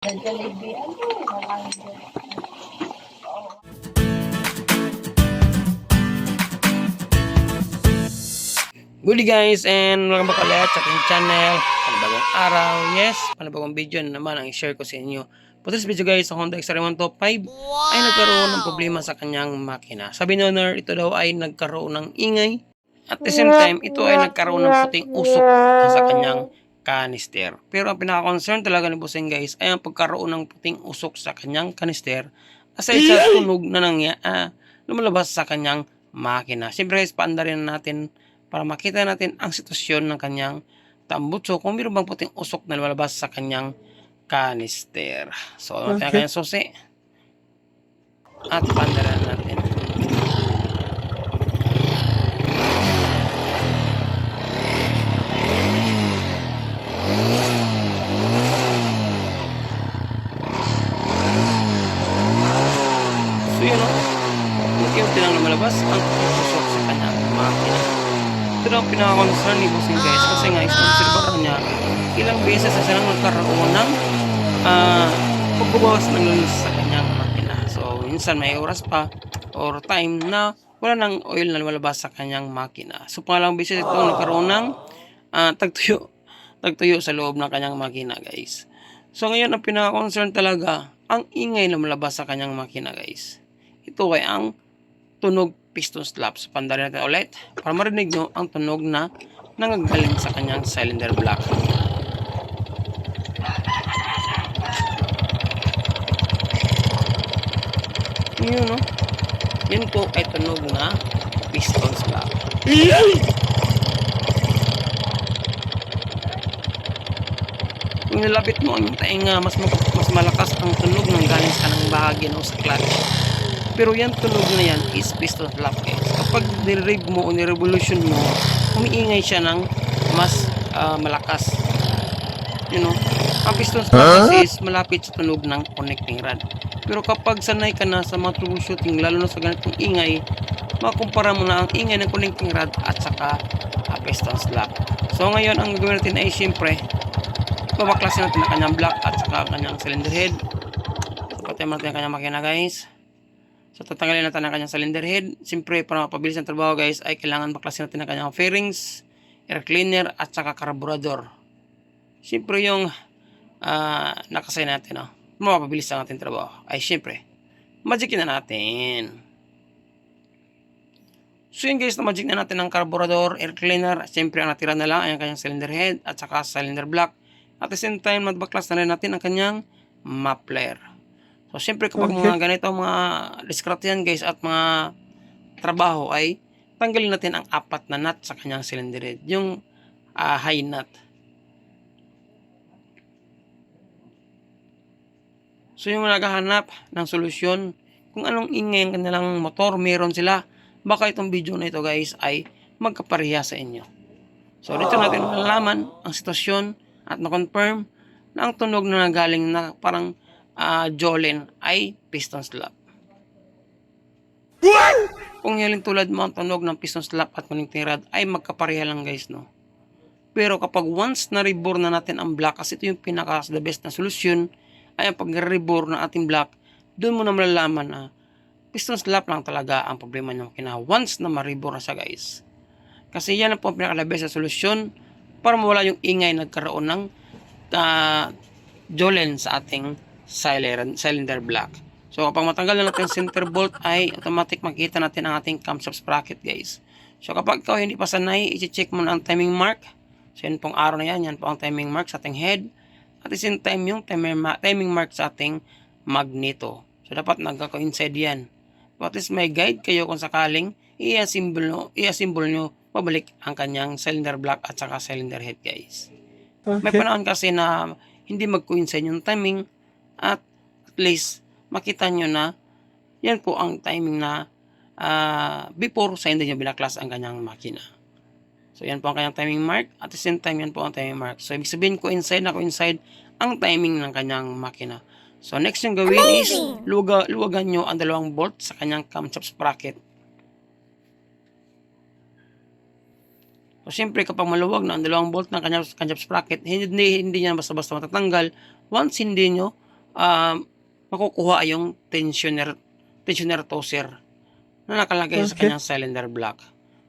Jollibee, ano, walang Good day guys and welcome back ulit sa aking channel. Panibagong araw, yes, panibagong video na naman ang i-share ko sa inyo. For this video guys, sa Honda XR125 ay nagkaroon ng problema sa kanyang makina. Sabi ni owner, ito daw ay nagkaroon ng ingay. At the same time, ito ay nagkaroon ng puting usok sa kanyang kanister. Pero ang pinaka-concern talaga ni Bossing guys ay ang pagkaroon ng puting usok sa kanyang kanister aside sa tunog na lumalabas sa kanyang makina. Siyempre guys, paanda rin natin para makita natin ang sitwasyon ng kanyang tambutso kung mayroon bang puting usok na lumalabas sa kanyang kanister. So, natin ang kanyang susi at pandaran natin. So, yun o. Unti-unti lang lumalabas ang usok sa kanyang makina. Ito ang pinaka-concern ni Bossing guys kasi nga is-obserbahan niya ilang beses na silang nagkaroon ng pagbabawas ng lunis sa kanyang makina. So, minsan may oras pa or time na wala nang oil na lumalabas sa kanyang makina. So, pangalawang beses ito nagkaroon ng tagtuyo sa loob ng kanyang makina guys. So, ngayon ang pinaka-concern talaga ang ingay na lumalabas sa kanyang makina guys. Ito ay ang tunog piston slap. So, pandarin natin ulit para marinig nyo ang tunog na nanggagaling sa kanyang cylinder block. Yun, no? Yun po ay tunog na piston slap. Kung nilapit mo ang tainga, mas malakas ang tunog ng galing sa kanang bahagi no, sa clutch. Pero yan tunog na yan is piston slap guys. Kapag nirib mo o nirevolution mo, umiingay siya ng mas malakas. You know? Ang piston slap is malapit sa tunog ng connecting rod. Pero kapag sanay ka na sa mga troubleshooting, lalo na sa ganitong ingay, makumpara mo na ang ingay ng connecting rod at saka piston slap. So ngayon, ang gagawin natin ay siyempre, babaklasin natin ang kanyang block at saka ang kanyang cylinder head. So patayin natin ang kanyang makina guys. So, tatanggalin natin ang kanyang cylinder head. Siyempre, para mapabilis ang trabaho guys, ay kailangan baklasin natin ang kanyang fairings, air cleaner, at saka carburetor. Siyempre, yung nakasay natin, mapabilis ang ating trabaho. Ay, siyempre, magic na natin. So, yun guys, na-magic na natin ang carburetor, air cleaner. Siyempre, ang natira na lang ay ang kanyang cylinder head at saka cylinder block. At the same time, magbaklas na rin natin ang kanyang muffler. So, siyempre kapag mga ganito, mga diskarte yan guys at mga trabaho ay tanggalin natin ang 4 na nut sa kanyang cylinder head. Yung high nut. So, yung naghahanap ng solusyon kung anong ingay ang kanilang motor, meron sila. Baka itong video na ito guys ay magkapareha sa inyo. So, dito natin malalaman ang sitwasyon at na-confirm na ang tunog na nagaling na parang Jolene ay piston slap. Kung hiling tulad mo ang tunog ng piston slap at connecting rod ay magkapareha lang guys, no? Pero kapag once na rebore na natin ang block, kasi ito yung pinaka the best na solusyon, ay ang pag-rebore ng ating block, doon mo na malalaman na piston slap lang talaga ang problema nyo kina once na ma-rebore na siya guys. Kasi yan ang po ang pinaka the best na solusyon para mawala yung ingay nagkaroon ng Jolene sa ating cylinder block. So kapag matanggal na natin center bolt ay automatic makita natin ang ating camshaft sprocket guys. So kapag ikaw hindi pa sanay, i-check mo na ang timing mark. So yun pong araw na yan po ang timing mark sa ating head. At the same time yung timing mark sa ating magneto. So dapat nagka-coincide yan. But is may guide kayo kung sakaling i-assemble nyo pabalik ang kanyang cylinder block at saka cylinder head guys. May panahon kasi na hindi mag-coincide yung timing at least makita nyo na yan po ang timing na before sa hindi nyo binaklas ang kanyang makina. So yan po ang kanyang timing mark. At the same time yan po ang timing mark. So ibig sabihin coincide ang timing ng kanyang makina. So next yung gawin is luwagan nyo ang 2 bolt sa kanyang camshaft sprocket. So siyempre kapag maluwag na ang 2 bolt ng kanyang sprocket, hindi niya basta-basta matatanggal once hindi nyo makukuha yung tensioner toser na nakalagay sa kanyang cylinder block.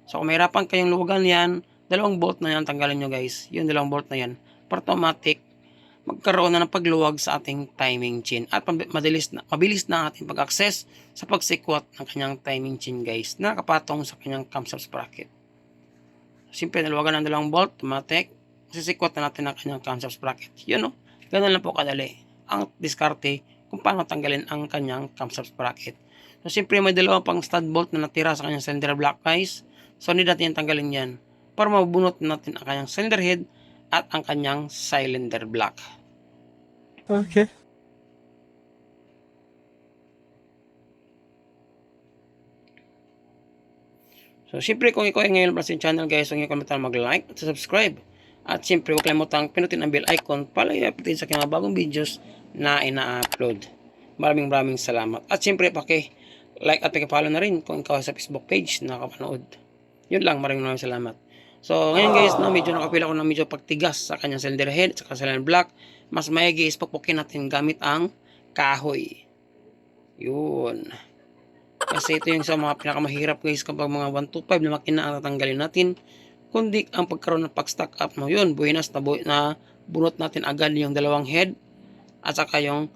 So kung mahirapan kayong luwagan yan, 2 bolt na yan, tanggalin nyo guys. Yung 2 bolt na yan, para automatic magkaroon na ng pagluwag sa ating timing chain at mabilis na ating pag-access sa pagsikwat ng kanyang timing chain guys na nakapatong sa kanyang camshaft sprocket. Siyempre, naluwagan ng 2 bolt, automatic, sisikwat na natin ang kanyang camshaft sprocket. Yun o, ganun lang po kadali ang diskarte kung paano tanggalin ang kanyang camshaft sprocket. So, siyempre, may 2 pang stud bolt na natira sa kanyang cylinder block guys. So, hindi natin tanggalin yan para mabunot natin ang kanyang cylinder head at ang kanyang cylinder block. Okay. So, siyempre kung ikaw ay ngayon pa sa channel guys, huwag niyo kalimutan mag-like at subscribe. At siyempre huwag kalimutang pinutin ang bell icon para i-update sa aking mga bagong videos na ina-upload. Maraming salamat. At siyempre like at paki-follow na rin kung ikaw sa Facebook page na nakapanood. Yun lang, maraming salamat. So, ngayon guys, medyo nakapila ko ng medyo pagtigas sa kanyang cylinder head at cylinder block. Mas maigi is pukpukin natin gamit ang kahoy. Yun. Kasi ito yung sa mga pinakamahirap guys kapag mga 125 na makina ang tatanggalin natin. Kundi ang pagkaroon ng pag-stack up mo yun, buenas na bunot natin agad yung 2 head at saka yung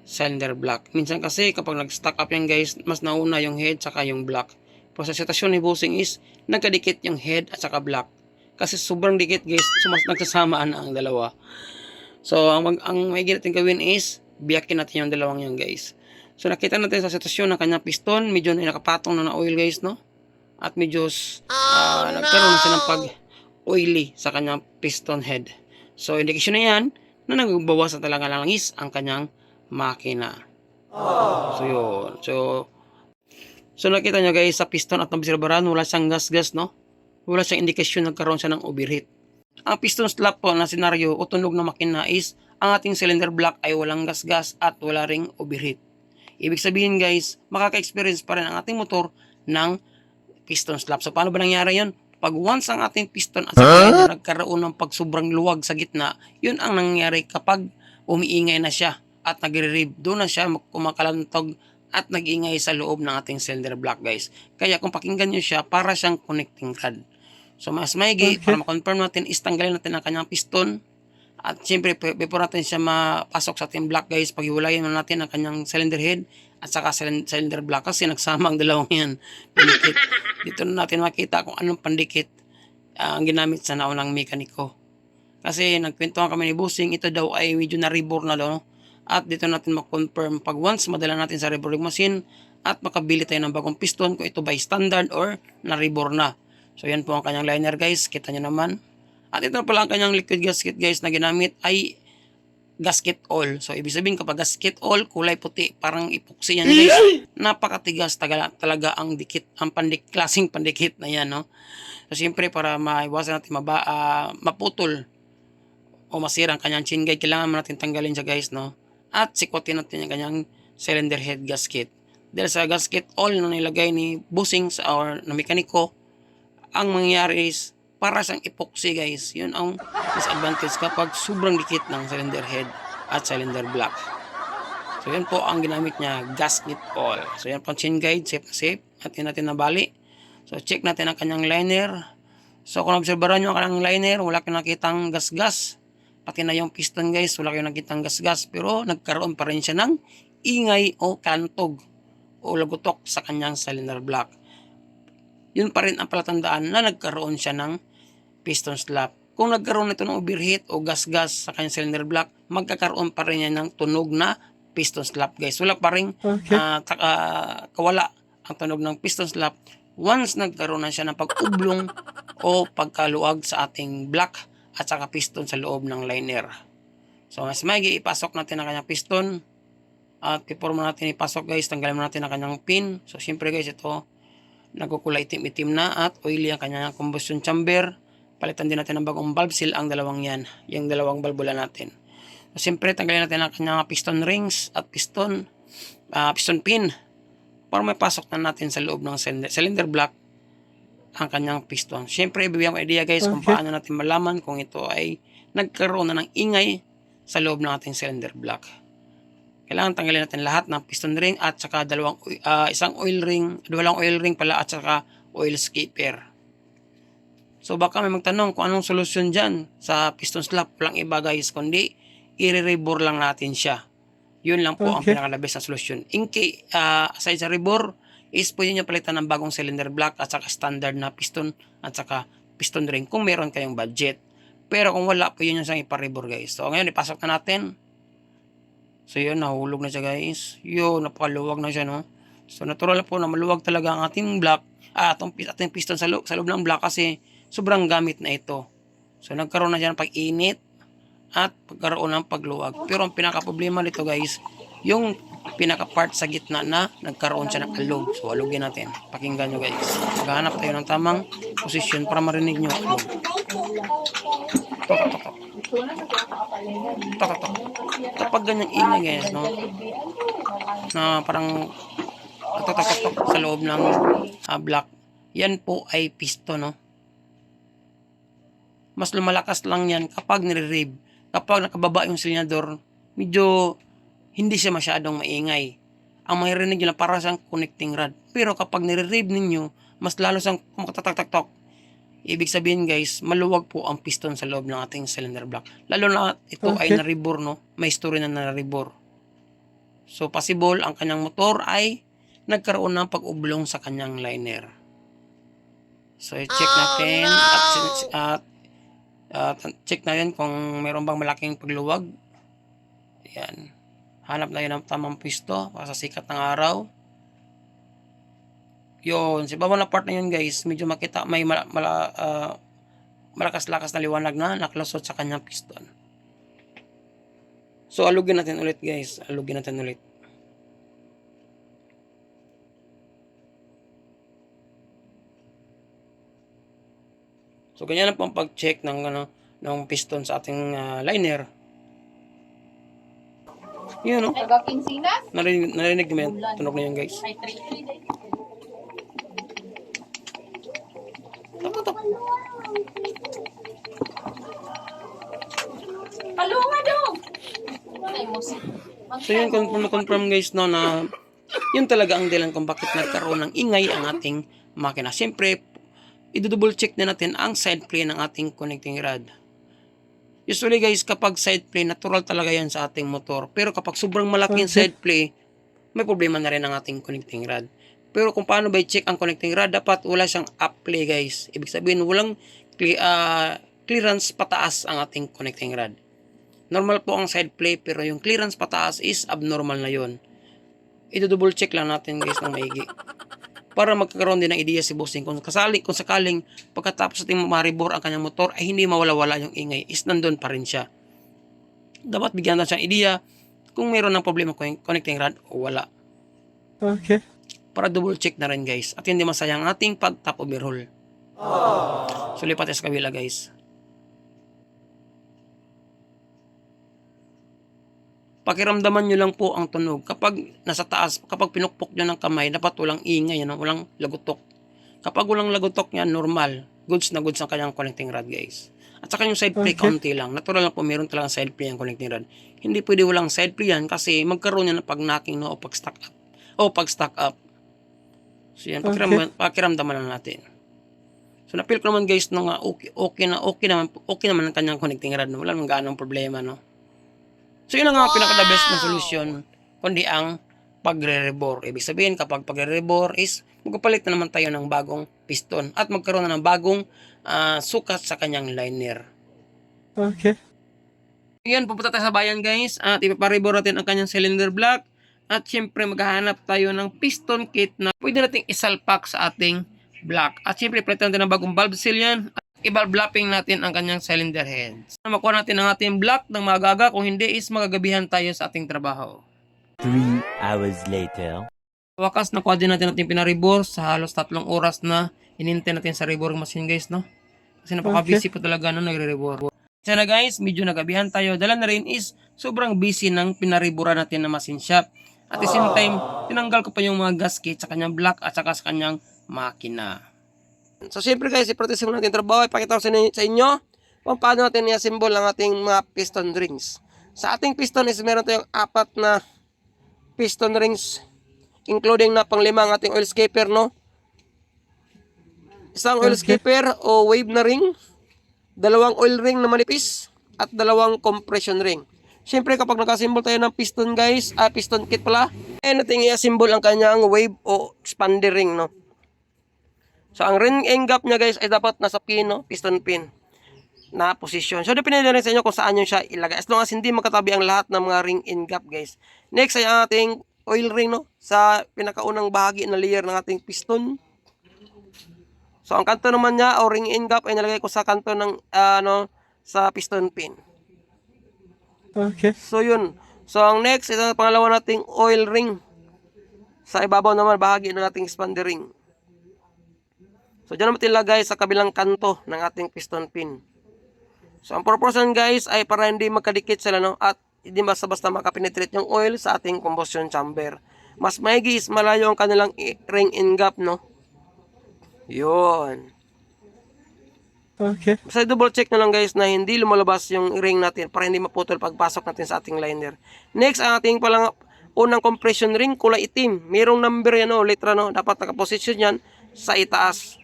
cylinder block. Minsan kasi kapag nag-stack up yan guys, mas nauna yung head saka yung block. Pero sa sitwasyon ni bossing is nagkadikit yung head at saka block. Kasi sobrang dikit guys, nagsasamaan ang 2. So ang may natin gawin is biyakin natin yung 2 yan guys. So nakita natin sa sitwasyon ng kanyang piston, medyo nakapatong na oil guys, no? At medyo nagkaroon na siya ng pag-oily sa kanyang piston head. So indikasyon na yan na nagbabawas na talaga langis ang kanyang makina. So yun. So nakita nyo guys sa piston at nabisirbaran, wala siyang gas-gas, no? Wala siyang indikasyon nagkaroon siya ng overheat. Ang piston slap po na senaryo o tunog ng makina is ang ating cylinder block ay walang gas-gas at wala ring overheat. Ibig sabihin guys, makaka-experience pa rin ang ating motor ng piston slap. So paano ba nangyari yun? Pag once ang ating piston at saka nagkaroon ng pagsobrang luwag sa gitna, yun ang nangyari kapag umiingay na siya at nagre-rev. Doon na siya kumakalantog at nag-ingay sa loob ng ating cylinder block guys. Kaya kung pakinggan nyo siya, para siyang connecting rod. So mas maigi, para ma-confirm natin, is tanggalin natin ang kanyang piston. At siyempre, before natin siya mapasok sa ating block guys, paghiwalayin natin ang kanyang cylinder head at saka cylinder block kasi nagsama ang 2 yan. Pandikit. Dito na natin makita kung anong pandikit ang ginamit sa naunang mekaniko. Kasi nagkwentuhan kami ni bossing, ito daw ay medyo na-rebore na daw, no? At dito natin ma-confirm pag once madala natin sa reboring machine at makabili tayo ng bagong piston kung ito ba standard or na-rebore na. So yan po ang kanyang liner guys, kita nyo naman. At ito pala ang kanyang liquid gasket guys na ginamit ay gasket oil. So ibig sabihin kapag gasket oil, kulay puti, parang epoxy yan guys. Napakatigas talaga ang dikit, ang klaseng pandikit na yan, no? So siyempre para maiwasan natin maputol o masira ang kanyang chain guide, kailangan natin tanggalin siya guys, no? At sikwatin natin yung kanyang cylinder head gasket. Dahil sa gasket oil na nilagay ni bossing or na mekaniko, ang mangyayari is para siyang epoxy guys. Yun ang disadvantage kapag sobrang dikit ng cylinder head at cylinder block. So yun po ang ginamit niya, gasket oil. So yan po ang chain guide, safe na safe. At yun natin nabali. So check natin ang kanyang liner. So kung obserbaran nyo ang kanyang liner, wala kayong nakitang gas-gas. Pati na yung piston guys, wala kayong nakitang gas-gas. Pero nagkaroon pa rin siya ng ingay o kantog o lagutok sa kanyang cylinder block. Yun pa rin ang palatandaan na nagkaroon siya ng piston slap. Kung nagkaroon nito ng overheat o gas-gas sa kanyang cylinder block, magkakaroon pa rin yan ng tunog na piston slap guys. Wala pa rin kawala ang tunog ng piston slap once nagkaroon na siya ng pag-ublong o pagkaluwag sa ating block at saka piston sa loob ng liner. So mas maigi ipasok natin ang kanyang piston. At before mo natin ipasok guys, tanggalin mo natin ang kanyang pin. So siyempre guys, ito nagkukulay itim-itim na at oily ang kanyang combustion chamber. Palitan din natin ng bagong valve seal ang 2 yan, yung 2 valvula natin. So siyempre tanggalin natin ang kanyang piston rings at piston pin para may pasok na natin sa loob ng cylinder block ang kanyang piston. Siyempre, ibibigyan ko idea guys kung paano natin malaman kung ito ay nagkaroon na ng ingay sa loob ng ating cylinder block. kailangan tanggalin natin lahat ng piston ring at saka dalawang oil ring pala at saka oil skipper. So baka may magtanong kung anong solusyon dyan sa piston slap. Walang iba guys, kundi i-rebore lang natin siya. Yun lang po ang pinakalabis na solusyon. Aside sa rebore, is pwede nyo palitan ng bagong cylinder block at saka standard na piston at saka piston ring kung meron kayong budget. Pero kung wala po, yun yung siyang ipa-rebore guys. So ngayon ipasok na natin. So yun, nahulog na siya guys. Yun, napakaluwag na siya, no? So natural po na maluwag talaga ang ating block, ating piston sa loob ng block kasi sobrang gamit na ito. So nagkaroon na siya ng pag-init at pagkaroon ng pagluwag. Pero ang pinaka-problema nito guys, yung pinaka-part sa gitna na nagkaroon siya ng alog. So alugin natin. Pakinggan nyo guys. Maghanap tayo ng tamang posisyon para marinig nyo alog. Tok. Kapag ganyang ingay guys, no? Na parang tok sa loob ng block. Yan po ay piston, no? Mas lumalakas lang yan kapag nire-rev. Kapag nakababa yung silyador, medyo hindi siya masyadong maingay. Ang maririnig nyo na para siyang connecting rod. Pero kapag nire-rev ninyo, mas lalo siyang kumatatak-tak-tok. Ibig sabihin guys, maluwag po ang piston sa loob ng ating cylinder block. Lalo na ito ay na-rebore, no? May story na na-rebore. So possible ang kanyang motor ay nagkaroon ng pag-ublong sa kanyang liner. So i-check natin at check na yun kung mayroon bang malaking pagluwag. Ayan. Hanap na yun ng tamang pisto para sa sikat ng araw. Yun, sa bawang na part na yun guys, medyo makita may malakas-lakas na liwanag na naklasot sa kanyang piston. So alugin natin ulit guys, alugin natin ulit. So ganyan lang po ang pag-check ng piston sa ating liner. Yun, no? Taga-Kinsinas? Narinig mo yan, tunog na yun guys. Ay, 3. Tok. Palunga dong! Ay, musik. So yun, confirm guys, no, na yun talaga ang dahilan kung bakit nagkaroon ng ingay ang ating makina. Siyempre, i-double check na natin ang side plate ng ating connecting rod. Usually guys, kapag side plate, natural talaga yan sa ating motor. Pero kapag sobrang malaki yung side plate, may problema na rin ang ating connecting rod. Pero kung paano ba i-check ang connecting rod, dapat wala siyang up play guys. Ibig sabihin, walang clearance pataas ang ating connecting rod. Normal po ang side play, pero yung clearance pataas is abnormal na yon. I-double check lang natin guys ng maigi. Para magkakaroon din ng ideya si bossing kung sakaling pagkatapos ating ma-rebore ang kanyang motor ay hindi mawala-wala yung ingay, is nandun pa rin siya. Dapat bigyan natin siyang ideya kung mayroon ng problema kung connecting rod o wala. Okay. Para double check na rin guys at hindi masayang ating pag-top overhaul. So lipat tayo sa kabila guys. Pakiramdaman nyo lang po ang tunog. Kapag nasa taas, kapag pinukpok nyo ng kamay, dapat walang ingay, walang lagutok. Kapag walang lagutok yan, normal. Goods na goods ang kanyang connecting rod, guys. At saka yung side play, kaunti lang. Natural lang po, meron talagang side play ang connecting rod. Hindi pwede walang side play yan kasi magkaroon yan ng pag-knocking o pag-stack up. Pag-stack up. So yan, pakiramdaman lang natin. So na-feel ko naman guys, no, okay naman ang kanyang connecting rod. No? Wala naman gaanong problema, no? So yun ang nga pinaka-the best na solusyon, kundi ang pagre-rebore. Ibig sabihin, kapag pagre-rebore is, magpapalit na naman tayo ng bagong piston at magkaroon na ng bagong sukat sa kanyang liner. Okay. Yan, pupunta tayo sa bayan guys at ipaparebore natin ang kanyang cylinder block at syempre maghahanap tayo ng piston kit na pwede nating isalpak sa ating block. At syempre, palitan natin ng bagong valve seal yan. I-valve lapping natin ang kanyang cylinder heads. Makuha natin ang ating block ng magaga, kung hindi is magagabihan tayo sa ating trabaho. 3 hours later. Wakas, nakuha din natin ating pinarebore sa halos 3 oras na inintay natin sa reboring machine guys, no? Kasi napaka-busy po talaga nung nagre-rebore. Sana guys, medyo nagabihan tayo. Dala na rin is sobrang busy ng pinarebura natin na machine shop. At the same time, tinanggal ko pa yung mga gasket sa kanyang block at saka sa kanyang makina. So, siyempre guys, i-practice mo natin trabaho. Ipakita ko sa inyo kung paano natin i-assemble ang ating mga piston rings. Sa ating piston is meron tayong 4 na piston rings, including na panglima ang ating oil skipper, no? Isang oil skipper o wave na ring, dalawang oil ring na manipis, at dalawang compression ring. Siyempre kapag naka-assemble tayo ng piston guys, piston kit pala, natin i-assemble ang kanyang wave o expander ring, no? So ang ring end gap niya guys ay dapat nasa pin, no? Piston pin na position. So depende na rin sa inyo kung saan nyo siya ilagay. As long as hindi makatabi ang lahat ng mga ring end gap guys. Next ay ang ating oil ring, no? Sa pinakaunang bahagi na layer ng ating piston. So ang kanto naman niya o ring end gap ay nalagay ko sa kanto ng sa piston pin. Okay. So yun. So ang next, ito ang pangalawa nating oil ring. Sa ibabaw naman bahagi ng ating expander ring. So dyan naman ilagay sa kabilang kanto ng ating piston pin. So ang purpose guys ay para hindi magkadikit sila, no? At hindi basta-basta makapenetrate yung oil sa ating combustion chamber. Mas maigi is malayo ang kanilang ring end gap, no? Yun. Okay. Basta double check na lang guys na hindi lumalabas yung ring natin para hindi maputol pagpasok natin sa ating liner. Next, ang ating palang unang compression ring, kulay itim. Mayroong number yan, o letra, no? Dapat nakaposition yan sa itaas.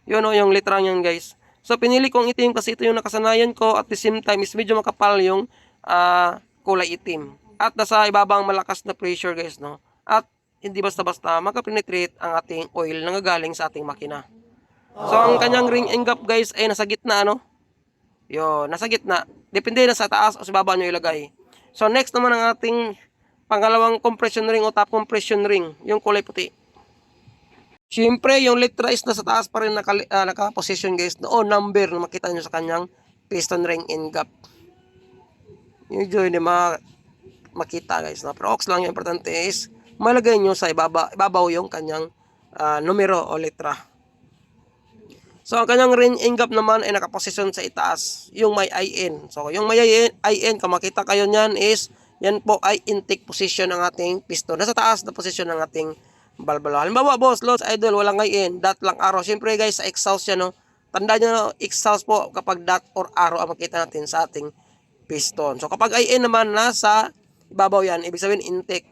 Yun, o, yung letra yan guys. So pinili kong itim kasi ito yung nakasanayan ko, at the same time is medyo makapal yung kulay itim. At nasa ibabang malakas na pressure guys, no? At hindi basta-basta makapenetrate ang ating oil na nangagaling sa ating makina. So ang kanyang ring end gap guys ay nasa gitna, ano? Yo, nasa gitna. Depende na sa taas o sa baba nyo ilagay. So next naman ang ating pangalawang compression ring o top compression ring, yung kulay puti. Siyempre, yung letra is nasa taas pa rin naka-position guys, o number na makita nyo sa kanyang piston ring end gap. Yung hindi makita guys, no? Pero ox lang, yung importante is malagay nyo sa ibabaw yung kanyang numero o letra. So ang kanyang ring end gap naman ay nakaposisyon sa itaas, yung may IN. So yung may IN, kung makita kayo niyan is, yan po ay intake position ng ating piston. Nasa taas na position ng ating balbalo. Halimbawa boss, Lods, idol, walang IN, dot lang arrow. Siyempre guys, sa exhaust yan, no? Tandaan nyo, exhaust po kapag dot or arrow ang makita natin sa ating piston. So kapag IN naman nasa ibabaw yan, ibig sabihin intake.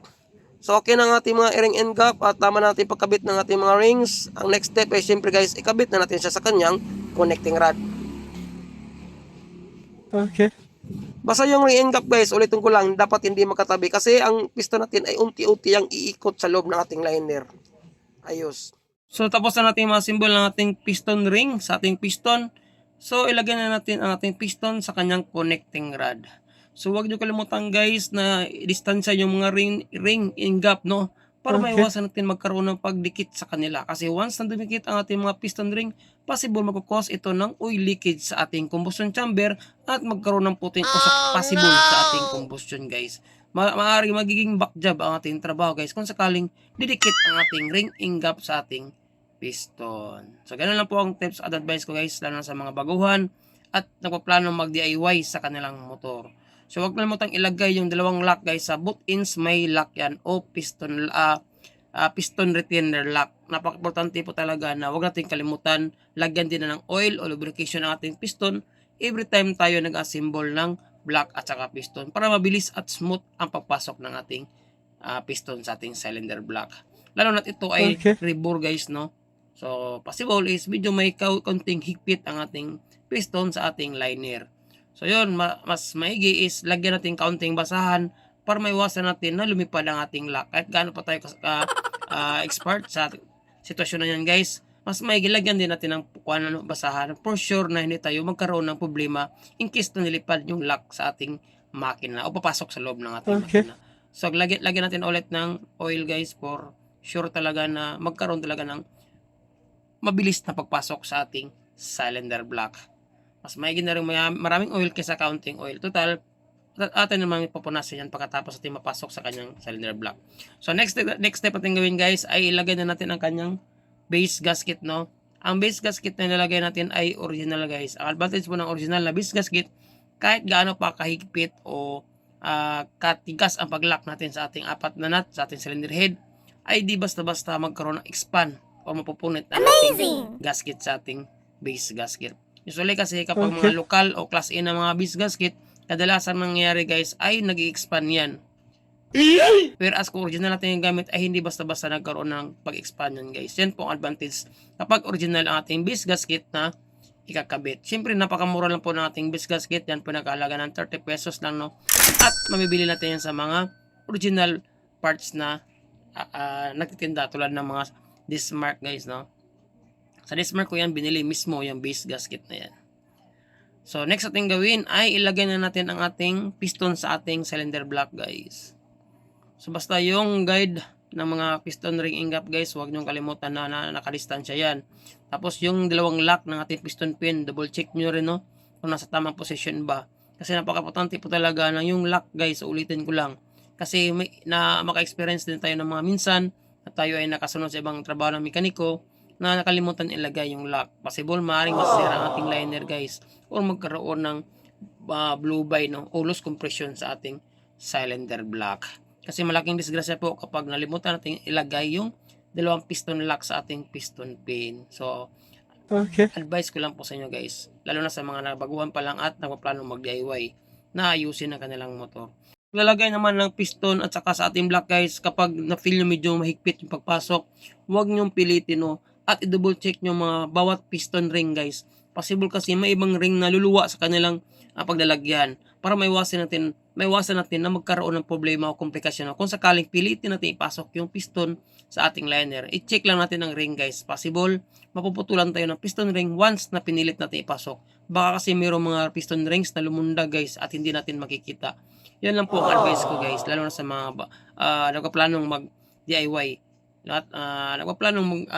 So okay na ang ating mga ring end gap at tama natin pagkabit ng ating mga rings. Ang next step ay siyempre guys, ikabit na natin siya sa kanyang connecting rod. Okay. Basta yung ring end gap guys, ulitin ko lang, dapat hindi magkatabi kasi ang piston natin ay unti-unti ang iikot sa loob ng ating liner. Ayos. So tapos na natin mga symbol ng ating piston ring sa ating piston. So ilagay na natin ang ating piston sa kanyang connecting rod. So huwag nyo kalimutan guys na distansya yung mga ring end gap, no? Para maiwasan natin magkaroon ng pagdikit sa kanila. Kasi once na dumikit ang ating mga piston ring, possible magkukos ito ng oil leakage sa ating combustion chamber at magkaroon ng puting usok possible sa ating combustion guys. Maaaring magiging backjob ang ating trabaho guys kung sakaling didikit ang ating ring end gap sa ating piston. So ganun lang po ang tips at advice ko guys, lalo na sa mga baguhan at nagpaplano mag-DIY sa kanilang motor. So huwag kalimutang ilagay yung dalawang lock guys, sa both ends may lock yan o piston retainer lock. Napaka-importante po talaga na huwag natin kalimutan lagyan din na ng oil o lubrication ang ating piston every time tayo nag-assemble ng block at saka piston para mabilis at smooth ang pagpasok ng ating piston sa ating cylinder block. Lalo na ito ay rebore guys, no? So possible is medyo may konting higpit ang ating piston sa ating liner. So yun, mas maigi is lagyan natin kaunting basahan para maiwasan natin na lumipad ang ating lock. Kahit gaano pa tayo expert sa sitwasyon na yan guys, mas maigi lagyan din natin ng basahan for sure na hindi tayo magkaroon ng problema in case na nilipad yung lock sa ating makina o papasok sa loob ng ating makina. So lagyan natin ulit ng oil guys for sure talaga na magkaroon talaga ng mabilis na pagpasok sa ating cylinder block. Mas maigi na rin maraming oil kaysa counting oil. Total, atin naman ipapunasan yan pagkatapos natin mapasok sa kanyang cylinder block. So next step natin gawin guys ay ilagay na natin ang kanyang base gasket, no? Ang base gasket na nilagay natin ay original guys. Ang advantage po ng original na base gasket, kahit gaano pa kahigpit o katigas ang pag-lock natin sa ating apat na nut, sa ating cylinder head, ay di basta-basta magkaroon ng expand o mapupunit ang ating gasket sa ating base gasket. Usually kasi kapag mga lokal o class A na mga base gasket, kadalasan nangyayari guys ay nag-i-expand yan. Whereas kung original natin yung gamit ay hindi basta-basta nagkaroon ng pag-expand yan guys. Yan po ang advantage kapag original ang ating base gasket na ikakabit. Siyempre napakamura lang po ng ating base gasket. Yan po nakahalaga ng 30 pesos lang no. At mabibili natin yan sa mga original parts na nagtitinda tulad ng mga Dismark guys no. Sa Dismark ko yan binili mismo yung base gasket na yan. So next ating gawin ay ilagay na natin ang ating piston sa ating cylinder block guys. So basta yung guide ng mga piston ring ingap guys, huwag niyong kalimutan na nakadistansya yan. Tapos yung dalawang lock ng ating piston pin, double check nyo rin no kung nasa tamang position ba. Kasi napaka-importante po talaga na yung lock guys, ulitin ko lang. Kasi maka-experience din tayo ng mga minsan at tayo ay nakasunod sa ibang trabaho ng mekaniko na nakalimutan ilagay yung lock. Possible maaaring masira ang ating liner guys or magkaroon ng blow by no o loose compression sa ating cylinder block. Kasi malaking disgrasya po kapag nalimutan natin ilagay yung dalawang piston lock sa ating piston pin. So Okay. advice ko lang po sa inyo guys, lalo na sa mga nabaguhan pa lang at nagpaplano mag-DIY na ayusin ang kanilang motor. Lalagay naman ng piston at saka sa ating block guys, kapag na-feel nyo medyo mahigpit yung pagpasok, huwag nyong pilitin no at i-double check nyo mga bawat piston ring guys. Possible kasi may ibang ring na luluwa sa kanilang paglalagyan para maiwasan natin na magkaroon ng problema o komplikasyon. Kung sakaling pilitin natin ipasok yung piston sa ating liner, i-check lang natin ang ring guys. Possible mapuputulan tayo ng piston ring once na pinilit natin ipasok. Baka kasi mayroong mga piston rings na lumundag guys at hindi natin makikita. Yan lang po ang advice ko guys, lalo na sa mga nagpaplanong mag-DIY at nagpaplanong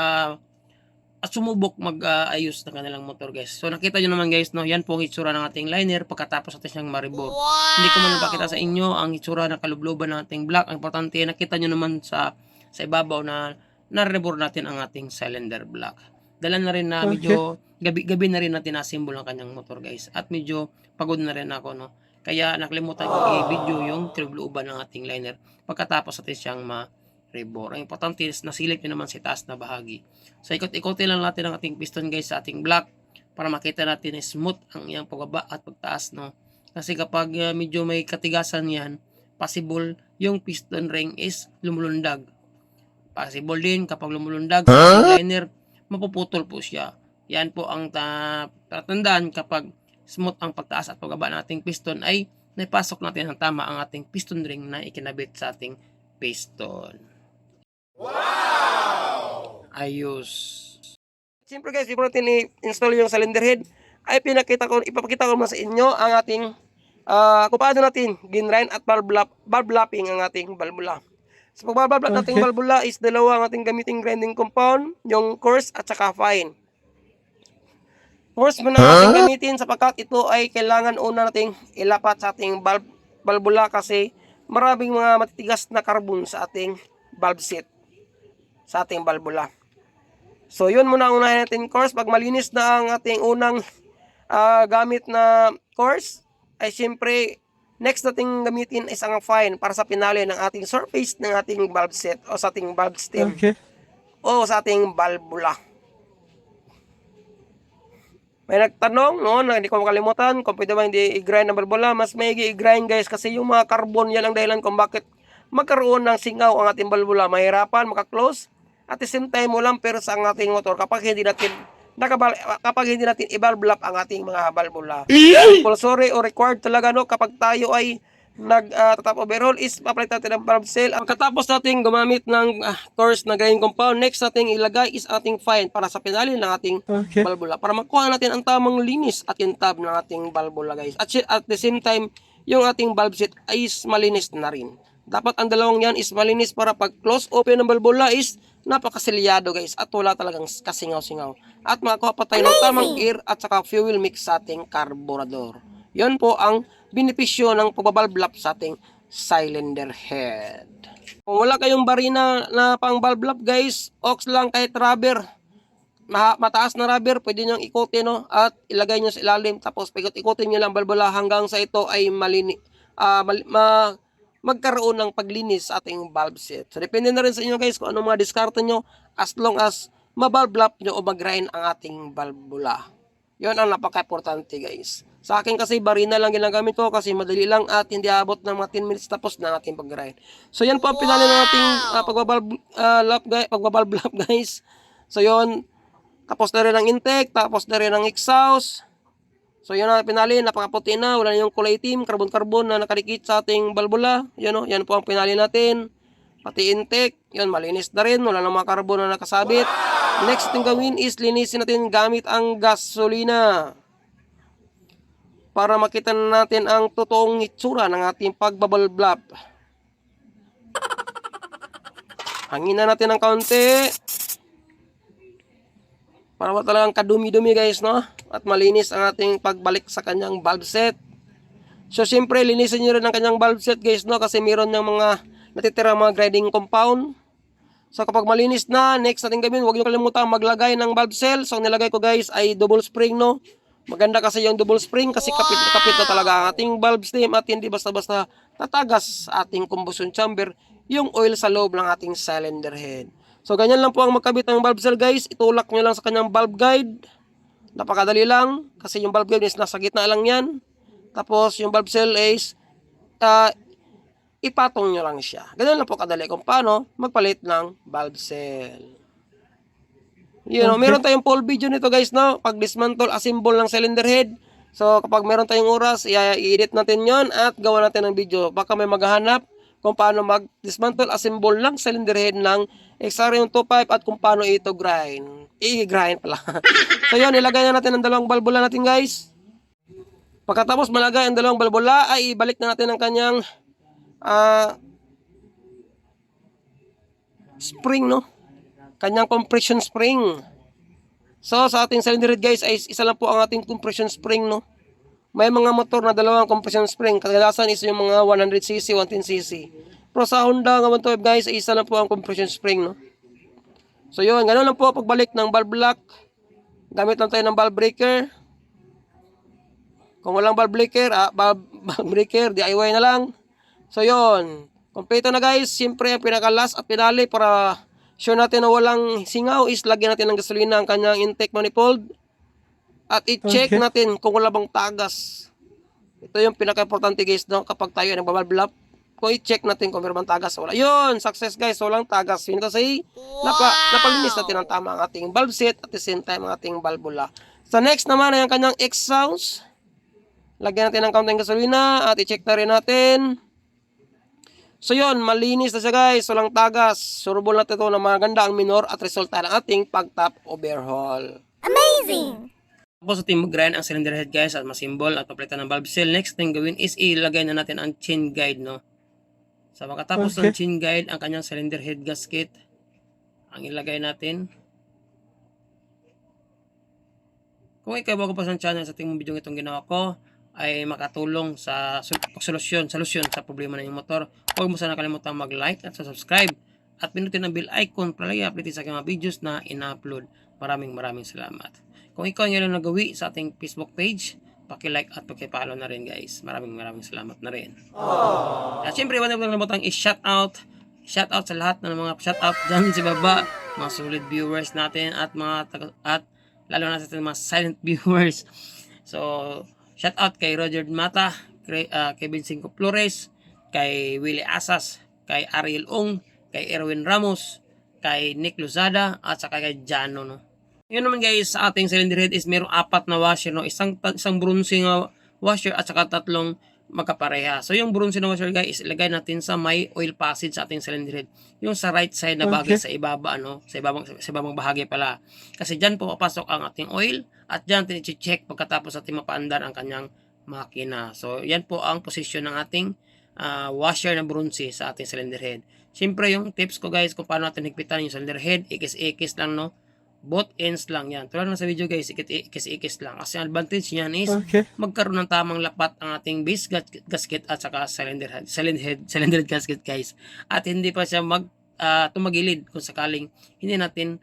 at sumubok mag-ayos ng kanilang motor guys. So nakita nyo naman guys no, yan po ang itsura ng ating liner pagkatapos natin siyang maribor. Hindi ko man napakita sa inyo ang itsura ng kalubloban ng ating block. Ang importante nakita nyo naman sa ibabaw na narebor natin ang ating cylinder block. Dala na rin na medyo gabi na rin natin na-assemble ang kanyang motor guys. At medyo pagod na rin ako no. Kaya nakalimutan ko i-video yung kalubloban ng ating liner pagkatapos natin siyang rebor. Ang importante is nasilip nyo naman sa taas na bahagi. So ikot-ikotin lang natin ang ating piston guys sa ating block para makita natin na smooth ang iyang pagbaba at pagtaas no. Kasi kapag medyo may katigasan yan, possible yung piston ring is lumulundag. Possible din kapag lumulundag sa ating liner, mapuputol po siya. Yan po ang tatandaan kapag smooth ang pagtaas at pagbaba ng ating piston ay naipasok natin ng tama ang ating piston ring na ikinabit sa ating piston. Wow! Ayos. Siyempre guys, before natin i-install yung cylinder head, ay ipapakita ko naman sa inyo ang ating kung paano natin ginrind at valve lapping ang ating valvula. Sa pag-valve lap nating valvula is dalawa ang ating gamiting grinding compound, yung coarse at saka fine. Coarse muna natin gamitin sapagkat ito ay kailangan una nating ilapat sa ating valvula kasi maraming mga matitigas na carbon sa ating valve set, sa ating valvula. So yun muna ang unahin natin coarse. Pag malinis na ang ating unang gamit na coarse, ay siyempre next nating gamitin is ang fine para sa pinali ng ating surface ng ating valve set o sa ating valve stem o sa ating valvula. May nagtanong, no, na hindi ko makalimutan kung pwede ba hindi i-grind ng valvula. Mas may i-grind guys kasi yung mga carbon yan ang dahilan kung bakit magkaroon ng singaw ang ating valvula. Mahirapan maka-close at the same time walang persa ang ating motor kapag hindi natin i-valve lap ang ating mga valvula. Compulsory o required talaga no kapag tayo ay nag-top overhaul is papalitan natin ng valve seal. Pagkatapos natin gumamit ng coarse na grinding compound, next nating ilagay is ating fine para sa pinali ng ating valvula para makuha natin ang tamang linis at kintab ng ating valvula guys. At the same time, yung ating valve set is malinis na rin. Dapat ang dalawang yan is malinis para pag close open ng valvula is napakasilyado guys at wala talagang kasingaw-singaw. At makakuha pa tayo ng tamang air at saka fuel mix sa ating carburetor. Yan po ang benepisyo ng pagbabalve lap sa ating cylinder head. Kung wala kayong barina na pang valve lap guys, ox lang kahit rubber. Mataas na rubber, pwede nyo ikotin no, at ilagay nyo sa ilalim. Tapos ikotin nyo lang valvula hanggang sa ito ay magkaroon ng paglinis sa ating valve set. So depende na rin sa inyo guys kung anong mga diskarte nyo as long as ma-valve lap nyo o mag-grind ang ating valvula. Yun ang napaka-importante guys. Sa akin kasi barina lang ginagamit ko kasi madali lang at hindi abot ng mga 10 minutes tapos na ating pag-grind. So yan po ang pinali ng ating pagbabalb lap guys. So yun, tapos na rin ang intake, tapos na rin ang exhaust. So yun ang pinali, napakaputi na, wala na yung kulay itim, carbon-carbon na nakadikit sa ating balbula. Yan o, yan po ang pinali natin. Pati intake, yun malinis na rin, wala na mga carbon na nakasabit. Next thing gawin is linisin natin gamit ang gasolina. Para makita natin ang totoong itsura ng ating pagbabalblap. Hangin natin ng kaunti. Para ba talagang kadumi-dumi guys, no? At malinis ang ating pagbalik sa kanyang valve set. So siyempre linisin nyo rin ang kanyang valve set guys, no? Kasi meron ng mga natitira mga grinding compound. So kapag malinis na, next natin gawin, huwag nyo kalimutan maglagay ng valve seal. So ang nilagay ko guys ay double spring, no? Maganda kasi yung double spring kasi kapit na talaga ang ating valve stem at hindi basta-basta tatagas sa ating combustion chamber yung oil sa loob ng ating cylinder head. So ganyan lang po ang magkabit ng valve seal guys. Itulak nyo lang sa kanyang valve guide. Napakadali lang kasi yung valve guide is nasa gitna lang yan. Tapos yung valve seal is ipatong nyo lang siya. Ganun lang po kadali kung paano magpalit ng valve seal. You know, meron tayong full video nito guys, no? Pag dismantle, assemble ng cylinder head. So kapag meron tayong oras, i-edit natin yon at gawa natin ng video. Baka may maghahanap kung paano mag-dismantle, assemble ng cylinder head ng XR 25 at kung paano ito grind. I-grind pala. So yun, ilagay na natin ang dalawang balbula natin guys. Pagkatapos malagay ang dalawang balbula, ay ibalik na natin ang kanyang spring, no? Kanyang compression spring. So sa ating cylinder head guys ay isa lang po ang ating compression spring, no? May mga motor na dalawang compression spring. Kadalasan is yung mga 100cc, 110cc. Pero sa Honda nga 125 guys ay isa lang po ang compression spring, no? So yun, ganoon lang po pagbalik ng valve lock. Gamit lang tayo ng valve breaker. Kung walang valve breaker, DIY na lang. So yun, kompleto na guys. Siyempre ang pinaka-last at pinali para sure natin na walang singaw is lagyan natin ng gasolina ang kanyang intake manifold. At i-check natin kung wala bang tagas. Ito yung pinaka-importante guys, no? Kapag tayo nagbabalve lap, kung i-check natin kung meron bang tagas. Wala. Yun, success guys, walang tagas. Yun kasi napalinis natin ang tama ang ating valve set at the same time ang ating valvula. So next naman ay ang kanyang exhaust. Lagyan natin ng kaunting gasolina at i-check na rin natin. So yun, malinis na siya guys, walang tagas. Surbol natin ito na maganda ang minor at resulta ng ating pag-top overhaul. Amazing! Tapos ating mag-grind ang cylinder head guys at masimbol at papalitan ng valve seal. Next thing gawin is ilagay na natin ang chain guide, no? So makatapos ng chain guide, ang kanyang cylinder head gasket ang ilagay natin. Kung ikaw bago pa sa channel sa ating video itong ginawa ko, ay makatulong sa solusyon sa problema ng iyong motor. Huwag mo sana kalimutan mag-like at subscribe at pinutin ang bell icon para lagi update sa aking mga videos na ina-upload. Maraming salamat. Kung ikaw ang yung nagawi sa ating Facebook page, paki-like at paki-follow na rin guys. Maraming salamat na rin. At syempre, huwag na kalimutan i-shoutout sa lahat ng mga shoutout dyan sa baba, mga solid viewers natin at lalo na sa ating mga silent viewers. So shout out kay Roger Mata, kay Vincent Flores, kay Willie Asas, kay Ariel Ong, kay Erwin Ramos, kay Nick Lozada, at saka kay Jano, no? Yun naman guys, sa ating cylinder head is mayroong 4 na washer, no? Isang bronze nga washer at saka 3 magkapareha. So yung bronze na washer guys, ilagay natin sa may oil passage sa ating cylinder head. Yung sa right side na bagay sa ibaba, no? Sa ibabang bahagi pala. Kasi dyan po papasok ang ating oil at dyan tinicheck pagkatapos ating mapaandar ang kanyang makina. So yan po ang position ng ating washer na bronze sa ating cylinder head. Siyempre yung tips ko guys kung paano natin higpitan yung cylinder head, ikis-ikis lang, no? Both ends lang yan. Tulad na sa video guys, ikis-ikis lang. Kasi ang advantage niyan is magkaroon ng tamang lapat ang ating base gasket at saka cylinder head gasket guys. At hindi pa siya tumagilid kung sakaling hindi natin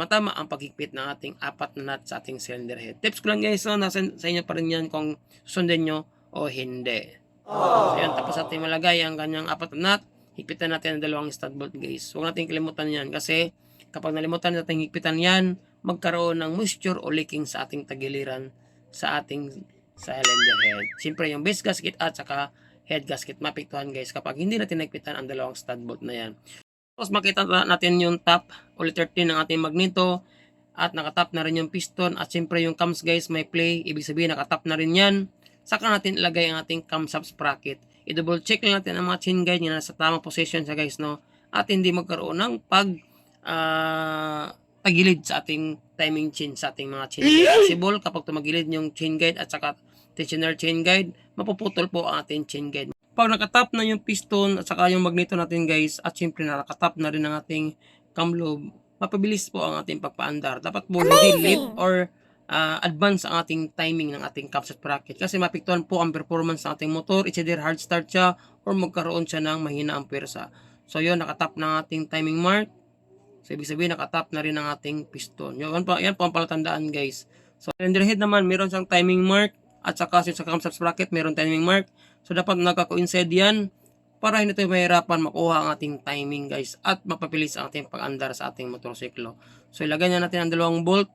matama ang paghigpit ng ating 4 na nut sa ating cylinder head. Tips ko lang guys, so, nasa sa inyo pa rin yan kung sundin nyo o hindi. So yan, tapos natin malagay ang kanyang 4 na nut. Higpitan natin ang 2 stud bolt guys. Huwag natin kalimutan yan kasi kapag nalimutan natin higpitan yan, magkaroon ng moisture o leaking sa ating tagiliran sa ating cylinder head. Siyempre yung base gasket at saka head gasket mapektuhan guys kapag hindi natin nagpitan ang dalawang stud bolt na yan. Tapos makita natin yung top o letter 10 ng ating magneto at nakatap na rin yung piston at siyempre yung cams guys may play, ibig sabihin nakatap na rin yan. Saka natin ilagay ang ating camshaft sprocket. I-double check lang natin ang mga chain guide na nasa tamang position siya guys, no? At hindi magkaroon ng tagilid sa ating timing chain sa ating mga chain guide. Possible kapag tumagilid yung chain guide at saka tensioner chain guide, mapuputol po ang ating chain guide. Pag nakatap na yung piston at saka yung magneto natin guys at siyempre nakatap na rin ang ating cam lobe, mapabilis po ang ating pagpaandar. Dapat po hindi late or advance ang ating timing ng ating camshaft sprocket kasi mapektuhan po ang performance ng ating motor. It's either hard start siya or magkaroon siya ng mahina ang pwersa. So yun, nakatap na ang ating timing mark. So ibig sabihin nakatap na rin ang ating piston. Yan po ang palatandaan guys. So cylinder head naman meron siyang timing mark at saka sa camshaft sprocket meron timing mark. So dapat nagka-coincide yan para hindi tayo mahirapan makuha ang ating timing guys at mapabilis ang ating pag-andar sa ating motorsiklo. So ilagay na natin ang dalawang bolt.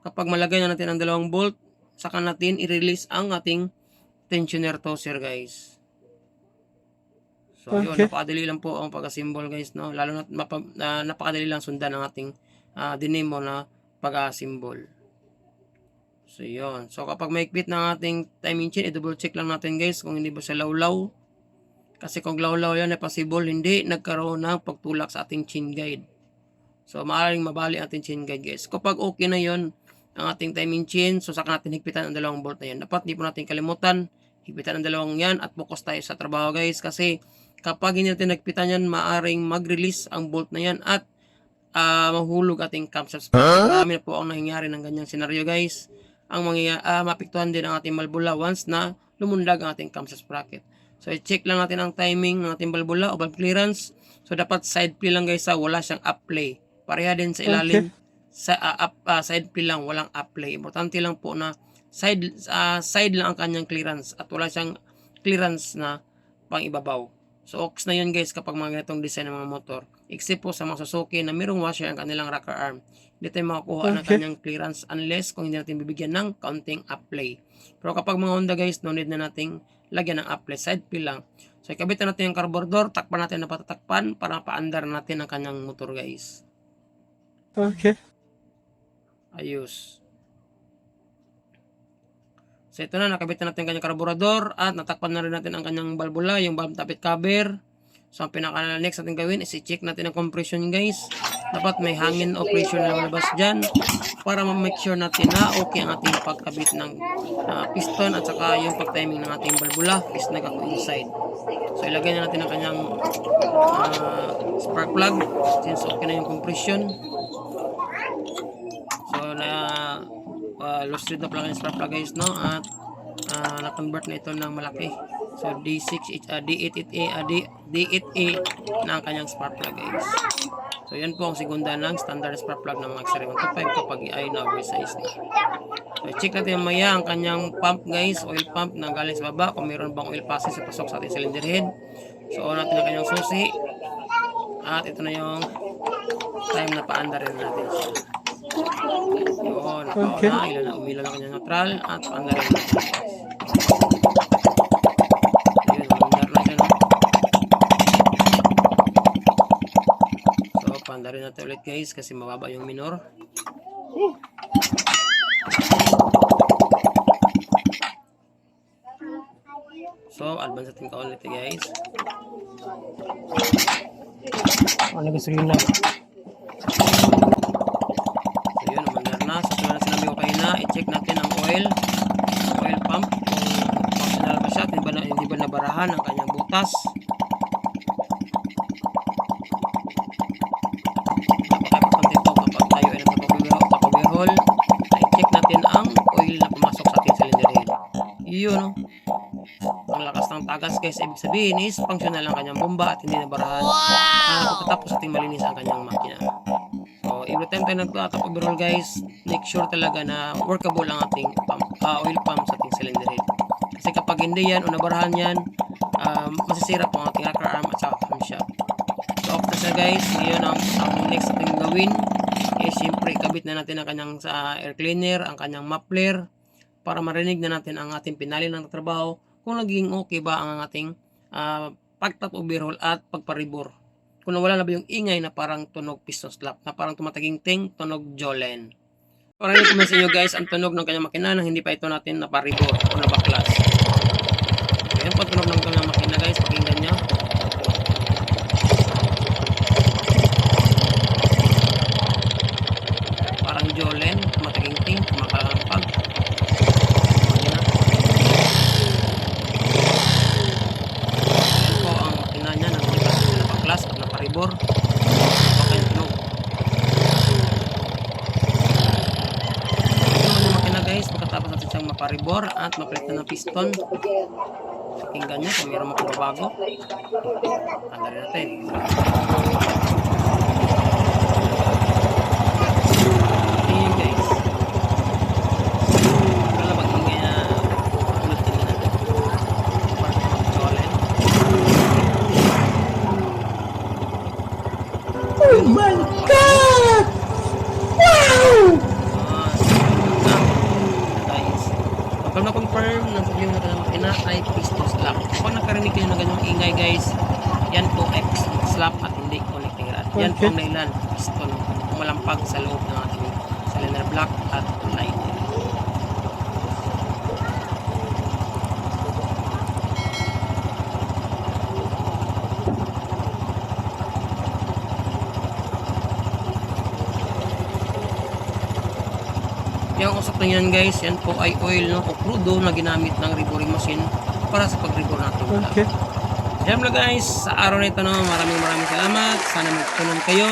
Kapag malagay na natin ang dalawang bolt, saka natin i-release ang ating tensioner tosser guys. So yun, napakadali lang po ang pag-assemble guys, no? Lalo na napakadali lang sundan ang ating dinemo na pag-assemble. So yun. So kapag maikpit na ang ating timing chain, i-double check lang natin guys kung hindi ba siya lawlaw. Kasi kung lawlaw yan, ay possible hindi nagkaroon ng pagtulak sa ating chain guide. So maaaring mabali ang ating chain guide guys. Kapag okay na yon ang ating timing chain, so saka natin higpitan ang dalawang bolt na yan. Dapat di po natin kalimutan, higpitan ang dalawang yan at focus tayo sa trabaho guys. Kasi kapag hindi natin nagpitan yan, maaaring mag-release ang bolt na yan at mahulog ating camshaft sprocket. Marami na po ang nangyayari ng ganyang senaryo guys. Ang mapiktuhan din ang ating balbula once na lumundag ang ating camshaft sprocket. So i-check lang natin ang timing ng ating balbula o valve clearance. So dapat side play lang guys, wala siyang up play. Pareha din sa ilalim. Sa side play lang, walang up play. Importante lang po na side lang ang kanyang clearance at wala siyang clearance na pang ibabaw. So ox na yun guys kapag mga ganitong design ng mga motor. Except po sa mga Suzuki na mayroong washer ang kanilang rocker arm. Hindi tayo makakuha ng kanyang clearance unless kung hindi natin bibigyan ng counting up play. Pero kapag mga Honda guys, no need na nating lagyan ng up play. Side play lang. So ikabit na natin yung carburetor, takpan natin na patatakpan para paandar natin ang kanyang motor guys. Okay. Ayos. So ito na, nakabit na natin ang kanyang karburador at natakpan na rin natin ang kanyang balbula, yung valve tappet cover. So ang pinaka next natin gawin is i-check natin ang compression guys. Dapat may hangin o pressure na labas dyan para ma-make sure natin na okay ang ating pagkabit ng piston at saka yung pag-timing ng ating balbula is nagka-coincide. So ilagay na natin ang kanyang spark plug since okay na yung compression. So loose thread na pala yung spark plug guys, no? At na-convert na ito ng malaki. So D8A na ang kanyang spark plug guys. So yan po ang segunda ng standard spark plug ng mga XR125 kapag i-ay na oversize na. So check natin maya ang kanyang pump guys, oil pump na galing sa baba kung mayroon bang oil passes sa pasok sa ating cylinder head. So on natin ang kanyang susi. At ito na yung time na paandarin natin siya. Yun, nakaon na, ilan na umilaw ng kanyang neutral at paandarin natin guys. Ayun, paandar na siya, no? So paandarin natin ulit guys kasi mababa yung minor. So advance natin ka ulit guys. Ano gusto yun lang? So yun, umandar na. So kung sinabi ko kayo na, i-check natin ang oil pump kung functional ba siya, hindi ba nabarahan ang kanyang butas. Napaka-importante ito kapag tayo ay nagpapawihol, i-check natin ang oil na pumasok sa ating cylinder head. Yun, no? Ang lakas ng tagas guys, ibig sabihin is functional ang kanyang bomba at hindi nabarahan. Pagkatapos ating malinis ang kanyang makina. So every time tayo nagtatap overall guys, make sure talaga na workable ang ating oil pump sa ating cylinder head. Kasi kapag hindi yan o nabarahan yan, masisira po ang ating rocker arm at saka camshaft. So off na siya guys. Ngayon ang next natin gawin is siyempre ikabit na natin ang kanyang sa air cleaner, ang kanyang muffler, para marinig na natin ang ating pinali ng trabaho kung naging okay ba ang ating pagtap overhaul at pagparibor. Kung nawala na ba yung ingay na parang tunog piston slap, na parang tumataging ting, tunog jolen. Para rin naman sa inyo guys, ang tunog ng kanyang makina nang hindi pa ito natin naparibor o nabaklas. Ayan po tunog ng kanyang makina guys, pakinggan nyo. Parang jolen, tumataging ting, kumakalampag. Ayan po ang makina niya nang hindi pa ito nabaklas at naparibor. Okay yung tunog. Guys, pagkatapos natin siyang maparibor at mapalitan ng piston, pakinggan nyo kung mayroon magbabago. Tanda rin natin. Ayan guys, wala mag-ingay na ulit din natin para mag-jolen. Oh my God! Wow! Kapag na-confirm na yung makina ay piston slap. Kapag nakarinig kayo ng ganyang ingay guys, yan po ay piston slap at hindi connecting rod. Yan po ang dahilan, piston malampag sa loob ng ating cylinder block at liner. Yung usap na yan guys, yan po ay oil no, o crudo na ginamit ng reboring machine para sa pag-rebore natin. Okay. Yan lang guys, sa araw na ito no, maraming salamat. Sana magtunan kayo.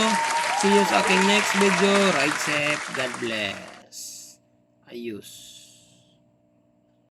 See you sa aking next video. Ride safe. God bless. Ayos.